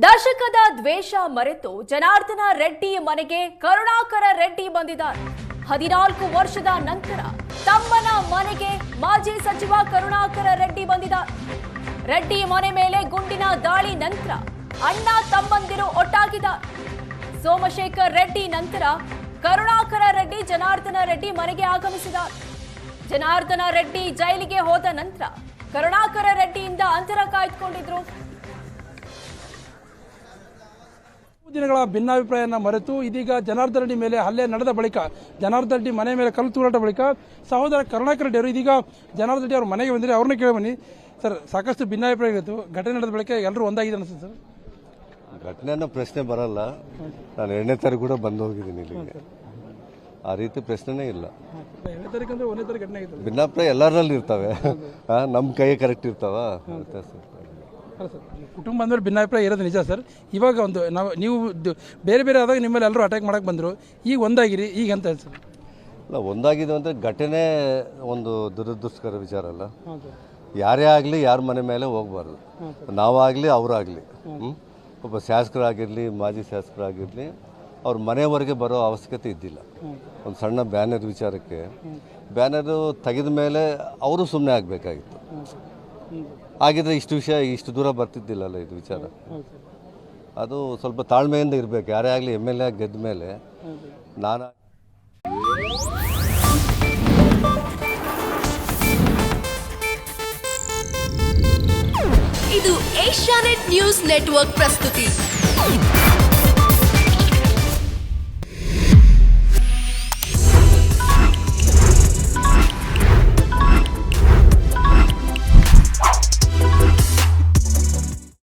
ದಶಕದ ದ್ವೇಷ ಮರೆತು ಜನಾರ್ದನ ರೆಡ್ಡಿ ಮನೆಗೆ ಕರುಣಾಕರ ರೆಡ್ಡಿ ಬಂದಿದ್ದಾರೆ. 14 ವರ್ಷದ ನಂತರ ತಮ್ಮನ ಮನೆಗೆ ಮಾಜಿ ಸಚಿವ ಕರುಣಾಕರ ರೆಡ್ಡಿ ಬಂದಿದ್ದಾರೆ. ರೆಡ್ಡಿ ಮನೆ ಮೇಲೆ ಗುಂಡಿನ ದಾಳಿ ನಂತರ ಅಣ್ಣ ತಮ್ಮಂದಿರು ಒಟ್ಟಾಗಿದ್ದಾರೆ. ಸೋಮಶೇಖರ್ ರೆಡ್ಡಿ ನಂತರ ಕರುಣಾಕರ ರೆಡ್ಡಿ ಜನಾರ್ದನ ರೆಡ್ಡಿ ಮನೆಗೆ ಆಗಮಿಸಿದ್ದಾರೆ. ಜನಾರ್ದನ ರೆಡ್ಡಿ ಜೈಲಿಗೆ ಹೋದ ನಂತರ ಕರುಣಾಕರ ರೆಡ್ಡಿಯಿಂದ ಅಂತರ ಕಾಯ್ದುಕೊಂಡಿದ್ರು. ದಿನಗಳ ಭಿನ್ನಾಭಿಪ್ರಾಯನ ಮರೆತು ಇದೀಗ ಜನಾರ್ದನ ರೆಡ್ಡಿ ಮೇಲೆ ಹಲ್ಲೆ ನಡೆದ ಬಳಿಕ ಜನಾರ್ದನ ರೆಡ್ಡಿ ಮನೆ ಮೇಲೆ ಕಲ್ಲು ತೂರಾಟ ಬಳಿಕ ಸಹೋದರ ಕರುಣಾಕರ ರೆಡ್ಡಿ ಅವರು ಇದೀಗ ಜನಾರ್ದನ ರೆಡ್ಡಿ ಅವ್ರ ಮನೆಗೆ ಬಂದಿದ್ದಾರೆ. ಅವ್ರನ್ನ ಕೇಳಿ ಬನ್ನಿ ಸರ್. ಸಾಕಷ್ಟು ಭಿನ್ನಾಭಿಪ್ರಾಯ ಇತ್ತು, ಘಟನೆ ನಡೆದ ಬಳಿಕ ಎಲ್ಲರೂ ಒಂದಾಗಿದೆ ಅನಿಸುತ್ತೆ ಸರ್. ಘಟನೆನ ಪ್ರಶ್ನೆ ಬರಲ್ಲ. ನಾನು 2ನೇ ತಾರೀಕು ಕೂಡ ಬಂದು ಹೋಗಿದ್ದೀನಿ ಇಲ್ಲಿಗೆ. ಆ ರೀತಿ ಪ್ರಶ್ನೆನೇ ಇಲ್ಲ. 2ನೇ ತಾರೀಕು ಅಂದ್ರೆ 1ನೇ ತಾರೀಕು ಘಟನೆ ಆಗಿತ್ತು. ಭಿನ್ನಾಭಿಪ್ರಾಯ ಎಲ್ಲರಲ್ಲಿ ಇರ್ತವೆ. ನಮ್ಮ ಕೈ ಕರೆಕ್ಟ್ ಇರ್ತಾವ. ಅಲ್ಲ ಸರ್, ಕುಟುಂಬ ಅಂದಮೇಲೆ ಭಿನ್ನಾಭಿಪ್ರಾಯ ಇರೋದು ನಿಜ ಸರ್. ಇವಾಗ ಒಂದು ನೀವು ಬೇರೆ ಬೇರೆ ಆದಾಗ ನಿಮ್ಮಲ್ಲಿ ಎಲ್ಲರೂ ಅಟ್ಯಾಕ್ ಮಾಡಕ್ಕೆ ಬಂದರು, ಈಗ ಒಂದಾಗಿರಿ, ಈಗ ಅಂತ ಹೇಳಿ ಸರ್. ಇಲ್ಲ, ಒಂದಾಗಿದೆ ಅಂದರೆ ಘಟನೆ ಒಂದು ದುರದೃಷ್ಟಕರ ವಿಚಾರ ಅಲ್ಲ. ಯಾರೇ ಆಗಲಿ ಯಾರ ಮನೆ ಮೇಲೆ ಹೋಗಬಾರ್ದು. ನಾವಾಗಲಿ ಅವರಾಗಲಿ, ಒಬ್ಬ ಶಾಸಕರಾಗಿರಲಿ ಮಾಜಿ ಶಾಸಕರಾಗಿರಲಿ ಅವ್ರ ಮನೆಯವರೆಗೆ ಬರೋ ಅವಶ್ಯಕತೆ ಇದ್ದಿಲ್ಲ. ಒಂದು ಸಣ್ಣ ಬ್ಯಾನರ್ ವಿಚಾರಕ್ಕೆ ಬ್ಯಾನರು ತೆಗೆದ ಮೇಲೆ ಅವರು ಸುಮ್ಮನೆ ಆಗಬೇಕಾಗಿತ್ತು. ಆಗಿದ್ರೆ ಇಷ್ಟು ವಿಷಯ ಇಷ್ಟು ದೂರ ಬರ್ತಿದ್ದಿಲ್ಲಲ್ಲ ಇದು ವಿಚಾರ. ಅದು ಸ್ವಲ್ಪ ತಾಳ್ಮೆಯಿಂದ ಇರಬೇಕು. ಯಾರೇ ಆಗಲಿ MLA ಗೆದ್ದ ಮೇಲೆ ನಾನು ಇದು ಏಷ್ಯಾನೆಟ್ ನ್ಯೂಸ್ ನೆಟ್ವರ್ಕ್ ಪ್ರಸ್ತುತಿ.